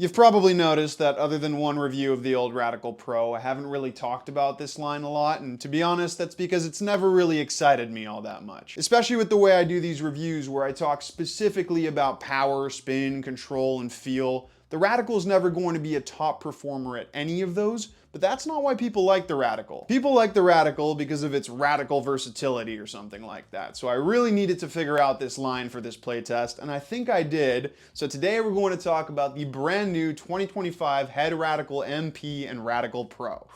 You've probably noticed that other than one review of the old Radical Pro, I haven't really talked about this line a lot, and to be honest, that's because it's never really excited me all that much. Especially with the way I do these reviews where I talk specifically about power, spin, control, and feel. The Radical is never going to be a top performer at any of those, but that's not why people like the Radical. People like the Radical because of its radical versatility or something like that. So I really needed to figure out this line for this playtest, and I think I did. So today we're going to talk about the brand new 2025 Head Radical MP and Radical Pro.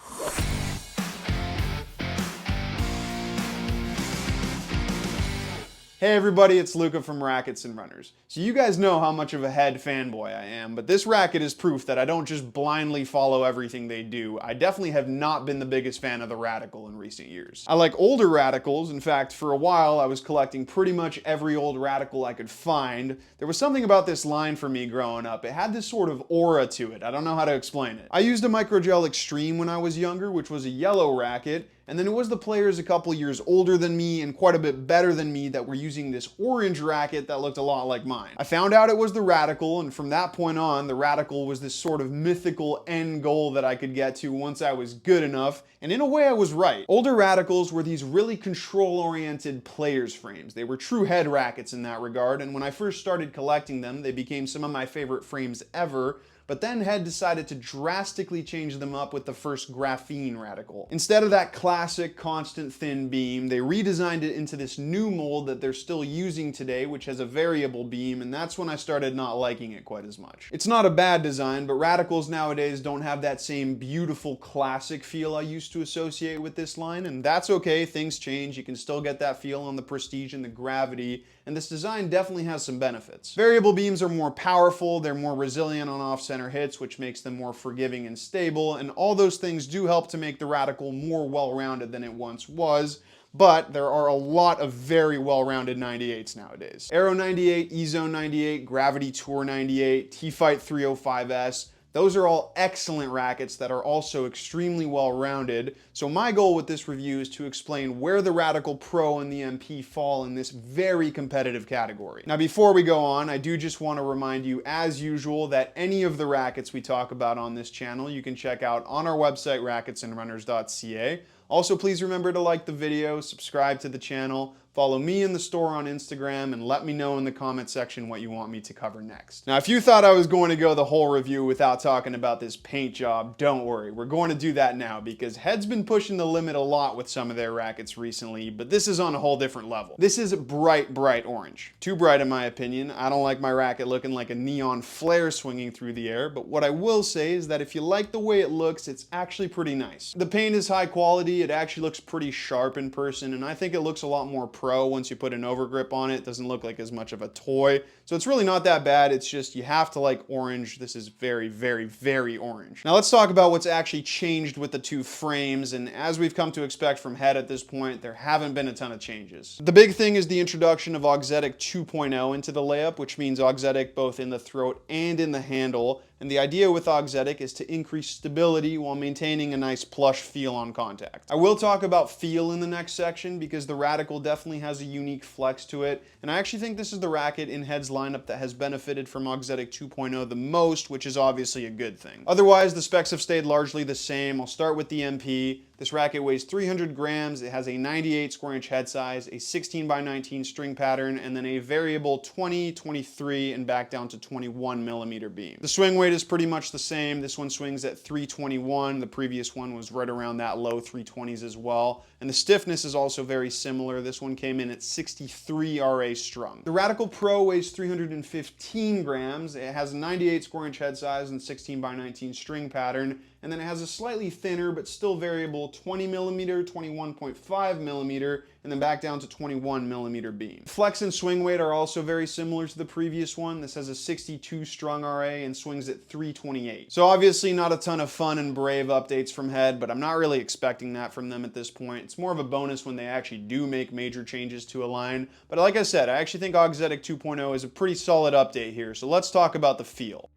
Hey everybody, it's Luca from Rackets Runners. So you guys know how much of a Head fanboy I am, but this racket is proof that I don't just blindly follow everything they do. I definitely have not been the biggest fan of the Radical in recent years. I like older Radicals. In fact, for a while I was collecting pretty much every old Radical I could find. There was something about this line for me growing up. It had this sort of aura to it. I don't know how to explain it. I used a Microgel Extreme when I was younger, which was a yellow racket. And then it was the players a couple years older than me and quite a bit better than me that were using this orange racket that looked a lot like mine. I found out it was the Radical, and from that point on, the Radical was this sort of mythical end goal that I could get to once I was good enough, and in a way I was right. Older Radicals were these really control-oriented players frames. They were true head rackets in that regard, and when I first started collecting them, they became some of my favorite frames ever. But then Head decided to drastically change them up with the first graphene Radical. Instead of that classic constant thin beam, they redesigned it into this new mold that they're still using today, which has a variable beam, and that's when I started not liking it quite as much. It's not a bad design, but Radicals nowadays don't have that same beautiful classic feel I used to associate with this line, and that's okay, things change. You can still get that feel on the Prestige and the Gravity, and this design definitely has some benefits. Variable beams are more powerful, they're more resilient on off-center hits, which makes them more forgiving and stable, and all those things do help to make the Radical more well-rounded than it once was. But there are a lot of very well-rounded 98s nowadays. Aero 98, E-Zone 98, Gravity Tour 98, T-Fight 305S, those are all excellent rackets that are also extremely well-rounded. So my goal with this review is to explain where the Radical Pro and the MP fall in this very competitive category. Now before we go on, I do just want to remind you, as usual, that any of the rackets we talk about on this channel you can check out on our website, racketsandrunners.ca. Also, please remember to like the video, subscribe to the channel, follow me in the store on Instagram, and let me know in the comment section what you want me to cover next. Now, if you thought I was going to go the whole review without talking about this paint job, don't worry. We're going to do that now because Head's been pushing the limit a lot with some of their rackets recently, but this is on a whole different level. This is bright, bright orange. Too bright in my opinion. I don't like my racket looking like a neon flare swinging through the air, but what I will say is that if you like the way it looks, it's actually pretty nice. The paint is high quality. It actually looks pretty sharp in person, and I think it looks a lot more pro once you put an overgrip on it. It doesn't look like as much of a toy. So it's really not that bad. It's just you have to like orange. This is very, very, very orange. Now let's talk about what's actually changed with the two frames, and as we've come to expect from Head at this point, there haven't been a ton of changes. The big thing is the introduction of Auxetic 2.0 into the layup, which means Auxetic both in the throat and in the handle. And the idea with Auxetic is to increase stability while maintaining a nice plush feel on contact. I will talk about feel in the next section because the Radical definitely has a unique flex to it, and I actually think this is the racket in Head's lineup that has benefited from Auxetic 2.0 the most, which is obviously a good thing. Otherwise, the specs have stayed largely the same. I'll start with the MP. This racket weighs 300 grams, it has a 98 square inch head size, a 16 by 19 string pattern, and then a variable 20, 23, and back down to 21 millimeter beam. The swing weight is pretty much the same. This one swings at 321, the previous one was right around that low 320s as well, and the stiffness is also very similar. This one came in at 63 RA strung. The Radical Pro weighs 315 grams, it has a 98 square inch head size and 16 by 19 string pattern, and then it has a slightly thinner but still variable 20 millimeter, 21.5 millimeter, and then back down to 21 millimeter beam. Flex and swing weight are also very similar to the previous one. This has a 62 strung RA and swings at 328. So obviously not a ton of fun and brave updates from Head, but I'm not really expecting that from them at this point. It's more of a bonus when they actually do make major changes to a line. But like I said, I actually think Auxetic 2.0 is a pretty solid update here. So let's talk about the feel.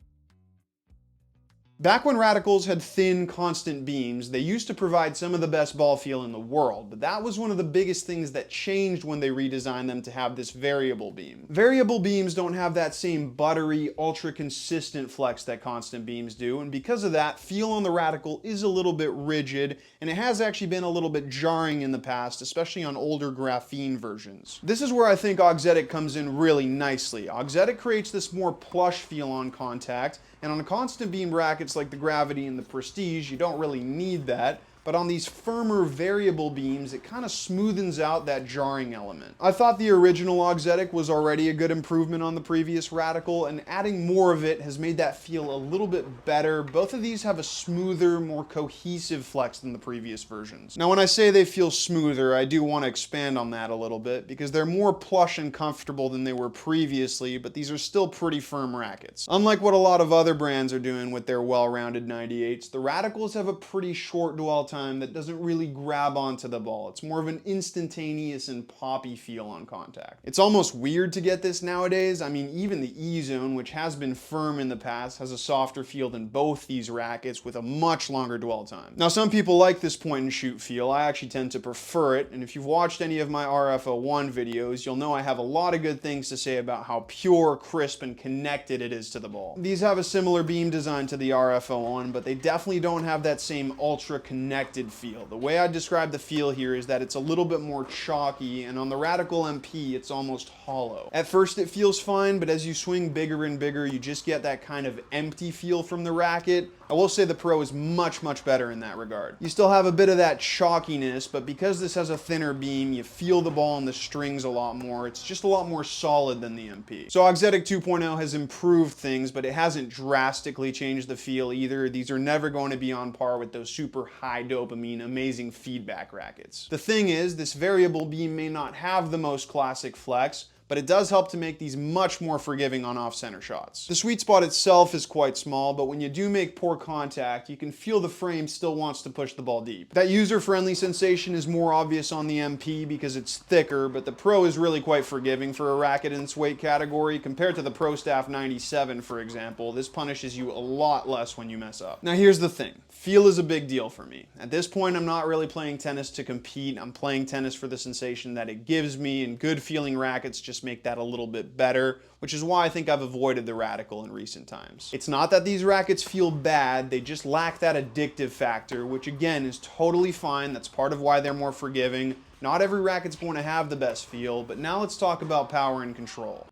Back when Radicals had thin, constant beams, they used to provide some of the best ball feel in the world, but that was one of the biggest things that changed when they redesigned them to have this variable beam. Variable beams don't have that same buttery, ultra-consistent flex that constant beams do, and because of that, feel on the Radical is a little bit rigid, and it has actually been a little bit jarring in the past, especially on older graphene versions. This is where I think Auxetic comes in really nicely. Auxetic creates this more plush feel on contact, and on constant beam rackets like the Gravity and the Prestige, you don't really need that. But on these firmer variable beams, it kind of smoothens out that jarring element. I thought the original Auxetic was already a good improvement on the previous Radical, and adding more of it has made that feel a little bit better. Both of these have a smoother, more cohesive flex than the previous versions. Now when I say they feel smoother, I do want to expand on that a little bit, because they're more plush and comfortable than they were previously, but these are still pretty firm rackets. Unlike what a lot of other brands are doing with their well-rounded 98s, the Radicals have a pretty short dwell time that doesn't really grab onto the ball. It's more of an instantaneous and poppy feel on contact. It's almost weird to get this nowadays. I mean, even the E-Zone, which has been firm in the past, has a softer feel than both these rackets with a much longer dwell time. Now, some people like this point and shoot feel. I actually tend to prefer it, and if you've watched any of my RF01 videos, you'll know I have a lot of good things to say about how pure, crisp, and connected it is to the ball. These have a similar beam design to the RF01, but they definitely don't have that same ultra connected feel. The way I describe the feel here is that it's a little bit more chalky, and on the Radical MP, it's almost hollow. At first it feels fine, but as you swing bigger and bigger, you just get that kind of empty feel from the racket. I will say the Pro is much better in that regard. You still have a bit of that chalkiness, but because this has a thinner beam, you feel the ball in the strings a lot more. It's just a lot more solid than the MP. So Auxetic 2.0 has improved things, but it hasn't drastically changed the feel either. These are never going to be on par with those super high dopamine, amazing feedback rackets. The thing is, this variable beam may not have the most classic flex, but it does help to make these much more forgiving on off-center shots. The sweet spot itself is quite small, but when you do make poor contact, you can feel the frame still wants to push the ball deep. That user-friendly sensation is more obvious on the MP because it's thicker, but the Pro is really quite forgiving for a racket in its weight category. Compared to the Pro Staff 97, for example, this punishes you a lot less when you mess up. Now here's the thing. Feel is a big deal for me. At this point, I'm not really playing tennis to compete. I'm playing tennis for the sensation that it gives me, and good feeling rackets just make that a little bit better, which is why I think I've avoided the Radical in recent times. It's not that these rackets feel bad, they just lack that addictive factor, which again is totally fine. That's part of why they're more forgiving. Not every racket's going to have the best feel, but now let's talk about power and control.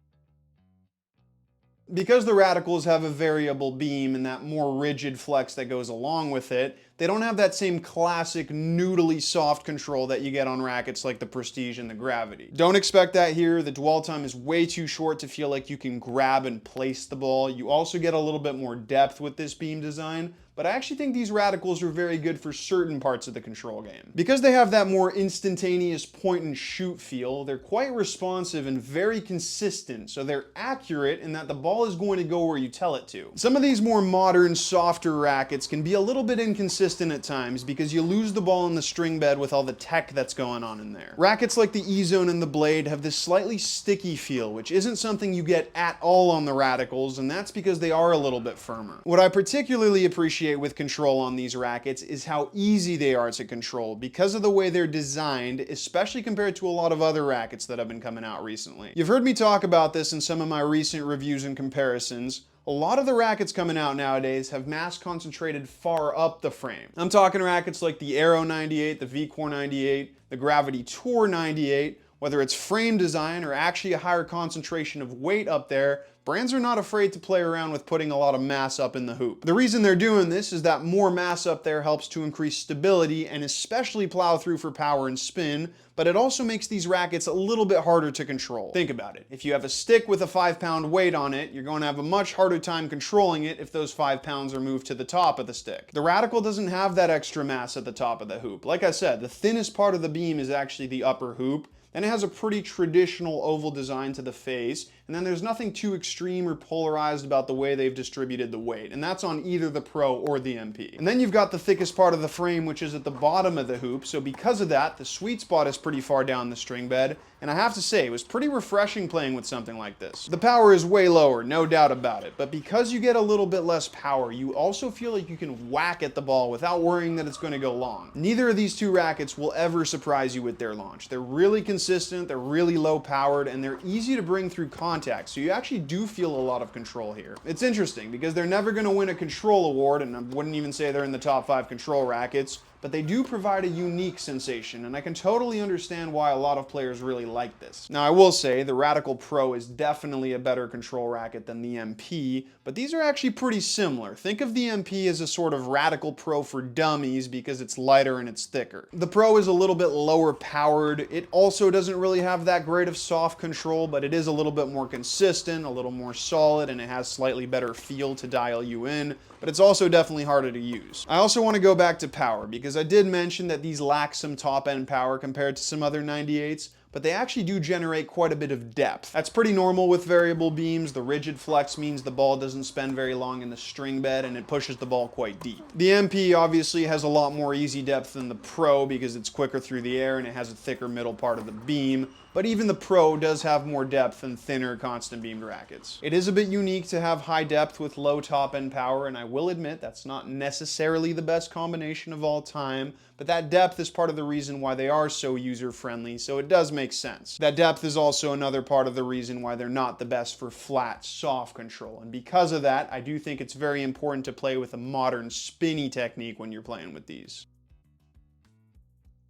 Because the Radicals have a variable beam and that more rigid flex that goes along with it, they don't have that same classic noodly soft control that you get on rackets like the Prestige and the Gravity. Don't expect that here. The dwell time is way too short to feel like you can grab and place the ball. You also get a little bit more depth with this beam design, but I actually think these Radicals are very good for certain parts of the control game. Because they have that more instantaneous point and shoot feel, they're quite responsive and very consistent, so they're accurate in that the ball is going to go where you tell it to. Some of these more modern, softer rackets can be a little bit inconsistent at times because you lose the ball in the string bed with all the tech that's going on in there. Rackets like the E-Zone and the Blade have this slightly sticky feel, which isn't something you get at all on the Radicals, and that's because they are a little bit firmer. What I particularly appreciate with control on these rackets is how easy they are to control because of the way they're designed, especially compared to a lot of other rackets that have been coming out recently. You've heard me talk about this in some of my recent reviews and comparisons. A lot of the rackets coming out nowadays have mass concentrated far up the frame. I'm talking rackets like the Aero 98, the V-Core 98, the Gravity Tour 98. Whether it's frame design or actually a higher concentration of weight up there, brands are not afraid to play around with putting a lot of mass up in the hoop. The reason they're doing this is that more mass up there helps to increase stability and especially plow through for power and spin, but it also makes these rackets a little bit harder to control. Think about it. If you have a stick with a 5-pound weight on it, you're going to have a much harder time controlling it if those 5 pounds are moved to the top of the stick. The Radical doesn't have that extra mass at the top of the hoop. Like I said, the thinnest part of the beam is actually the upper hoop, and it has a pretty traditional oval design to the face. and then there's nothing too extreme or polarized about the way they've distributed the weight, and that's on either the Pro or the MP. And then you've got the thickest part of the frame, which is at the bottom of the hoop, so because of that, the sweet spot is pretty far down the string bed, and I have to say, it was pretty refreshing playing with something like this. The power is way lower, no doubt about it, but because you get a little bit less power, you also feel like you can whack at the ball without worrying that it's going to go long. Neither of these two rackets will ever surprise you with their launch. They're really consistent, they're really low powered, and they're easy to bring through contact, so you actually do feel a lot of control here. It's interesting because they're never going to win a control award, and I wouldn't even say they're in the top 5 control rackets, but they do provide a unique sensation, and I can totally understand why a lot of players really like this. Now, I will say the Radical Pro is definitely a better control racket than the MP, but these are actually pretty similar. Think of the MP as a sort of Radical Pro for dummies because it's lighter and it's thicker. The Pro is a little bit lower powered. It also doesn't really have that great of soft control, but it is a little bit more consistent, a little more solid, and it has slightly better feel to dial you in, but it's also definitely harder to use. I also want to go back to power because I did mention that these lack some top end power compared to some other 98s, but they actually do generate quite a bit of depth. That's pretty normal with variable beams. The rigid flex means the ball doesn't spend very long in the string bed and it pushes the ball quite deep. The MP obviously has a lot more easy depth than the Pro because it's quicker through the air and it has a thicker middle part of the beam, but even the Pro does have more depth than thinner constant beamed rackets. It is a bit unique to have high depth with low top end power, and I will admit that's not necessarily the best combination of all time, but that depth is part of the reason why they are so user friendly, so it does make sense. That depth is also another part of the reason why they're not the best for flat, soft control, and because of that, I do think it's very important to play with a modern spinny technique when you're playing with these.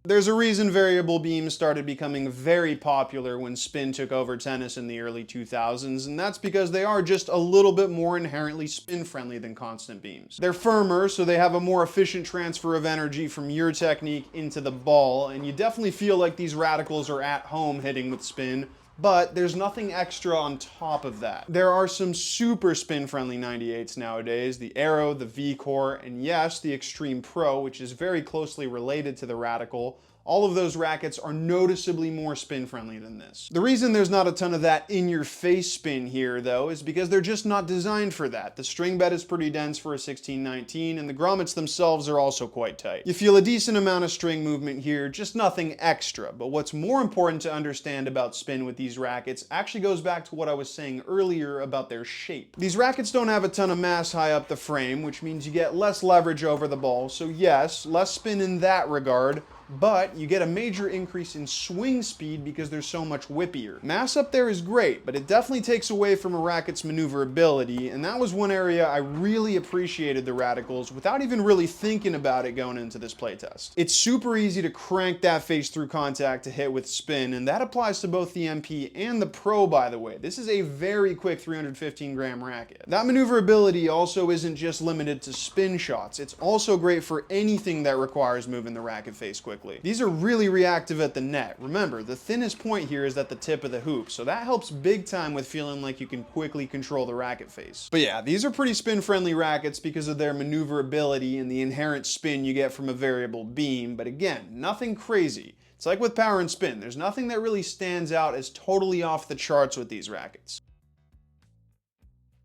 There's a reason variable beams started becoming very popular when spin took over tennis in the early 2000s, and that's because they are just a little bit more inherently spin friendly than constant beams. They're firmer, so they have a more efficient transfer of energy from your technique into the ball, and you definitely feel like these radicals are at home hitting with spin, but there's nothing extra on top of that. There are some super spin-friendly 98s nowadays, the Aero, the V-Core, and yes, the Extreme Pro, which is very closely related to the Radical. All of those rackets are noticeably more spin-friendly than this. The reason there's not a ton of that in-your-face spin here, though, is because they're just not designed for that. The string bed is pretty dense for a 1619, and the grommets themselves are also quite tight. You feel a decent amount of string movement here, just nothing extra. But what's more important to understand about spin with these rackets actually goes back to what I was saying earlier about their shape. These rackets don't have a ton of mass high up the frame, which means you get less leverage over the ball, so yes, less spin in that regard, but you get a major increase in swing speed because they're so much whippier. Mass up there is great, but it definitely takes away from a racket's maneuverability, and that was one area I really appreciated the Radicals without even really thinking about it going into this playtest. It's super easy to crank that face through contact to hit with spin, and that applies to both the MP and the Pro, by the way. This is a very quick 315 gram racket. That maneuverability also isn't just limited to spin shots. It's also great for anything that requires moving the racket face quickly. These are really reactive at the net. Remember, the thinnest point here is at the tip of the hoop, so that helps big time with feeling like you can quickly control the racket face. But yeah, these are pretty spin-friendly rackets because of their maneuverability and the inherent spin you get from a variable beam, but again, nothing crazy. It's like with power and spin, there's nothing that really stands out as totally off the charts with these rackets.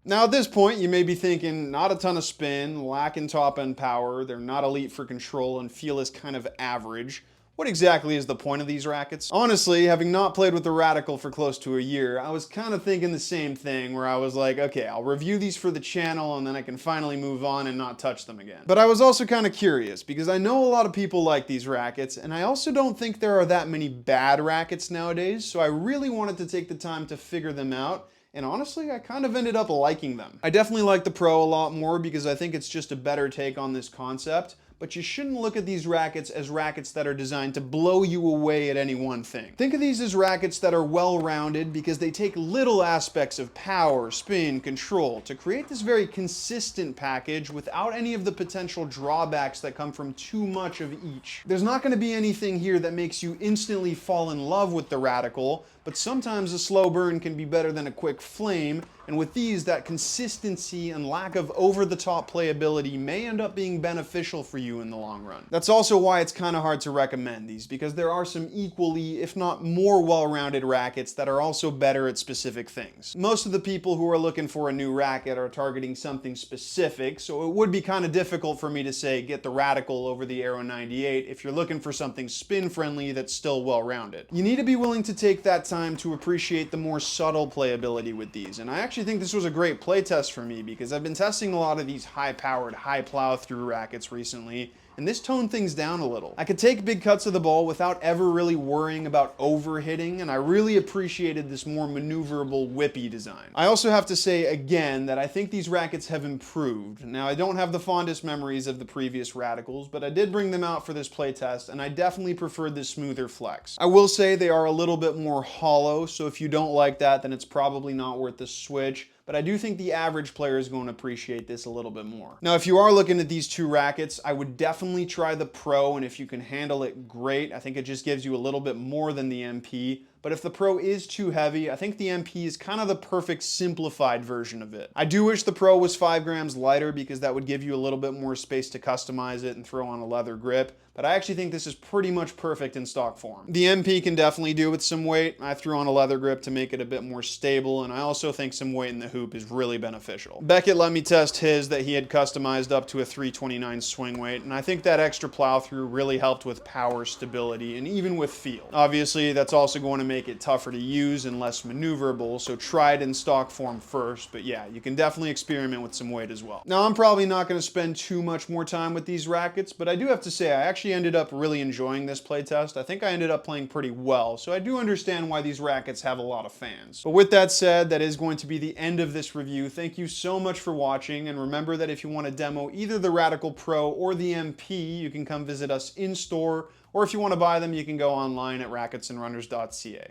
Now at this point, you may be thinking, not a ton of spin, lacking top end power, they're not elite for control, and feel as kind of average. What exactly is the point of these rackets? Honestly, having not played with the Radical for close to a year, I was kind of thinking the same thing, where I was like, okay, I'll review these for the channel and then I can finally move on and not touch them again. But I was also kind of curious, because I know a lot of people like these rackets, and I also don't think there are that many bad rackets nowadays, so I really wanted to take the time to figure them out. And honestly, I kind of ended up liking them. I definitely like the Pro a lot more because I think it's just a better take on this concept, but you shouldn't look at these rackets as rackets that are designed to blow you away at any one thing. Think of these as rackets that are well-rounded because they take little aspects of power, spin, control to create this very consistent package without any of the potential drawbacks that come from too much of each. There's not going to be anything here that makes you instantly fall in love with the Radical, but sometimes a slow burn can be better than a quick flame, and with these, that consistency and lack of over-the-top playability may end up being beneficial for you value in the long run. That's also why it's kind of hard to recommend these, because there are some equally, if not more well-rounded rackets that are also better at specific things. Most of the people who are looking for a new racket are targeting something specific, so it would be kind of difficult for me to say get the Radical over the Aero 98 if you're looking for something spin-friendly that's still well-rounded. You need to be willing to take that time to appreciate the more subtle playability with these, and I actually think this was a great playtest for me because I've been testing a lot of these high-powered, high-plow-through rackets recently, and this toned things down a little. I could take big cuts of the ball without ever really worrying about overhitting, and I really appreciated this more maneuverable, whippy design. I also have to say again that I think these rackets have improved. Now, I don't have the fondest memories of the previous Radicals, but I did bring them out for this playtest, and I definitely preferred the smoother flex. I will say they are a little bit more hollow, so if you don't like that, then it's probably not worth the switch. But I do think the average player is going to appreciate this a little bit more. Now, if you are looking at these two rackets, I would definitely try the Pro, and if you can handle it, great. I think it just gives you a little bit more than the MP. But if the Pro is too heavy, I think the MP is kind of the perfect simplified version of it. I do wish the Pro was 5 grams lighter because that would give you a little bit more space to customize it and throw on a leather grip. But I actually think this is pretty much perfect in stock form. The MP can definitely do with some weight. I threw on a leather grip to make it a bit more stable, and I also think some weight in the hoop is really beneficial. Beckett let me test his that he had customized up to a 329 swing weight, and I think that extra plow through really helped with power, stability, and even with feel. Obviously, that's also going to make it tougher to use and less maneuverable, so try it in stock form first, but yeah, you can definitely experiment with some weight as well. Now, I'm probably not going to spend too much more time with these rackets, but I do have to say I actually ended up really enjoying this playtest. I think I ended up playing pretty well, so I do understand why these rackets have a lot of fans. But with that said, that is going to be the end of this review. Thank you so much for watching, and remember that if you want to demo either the Radical Pro or the MP, you can come visit us in store, or if you want to buy them, you can go online at racketsandrunners.ca.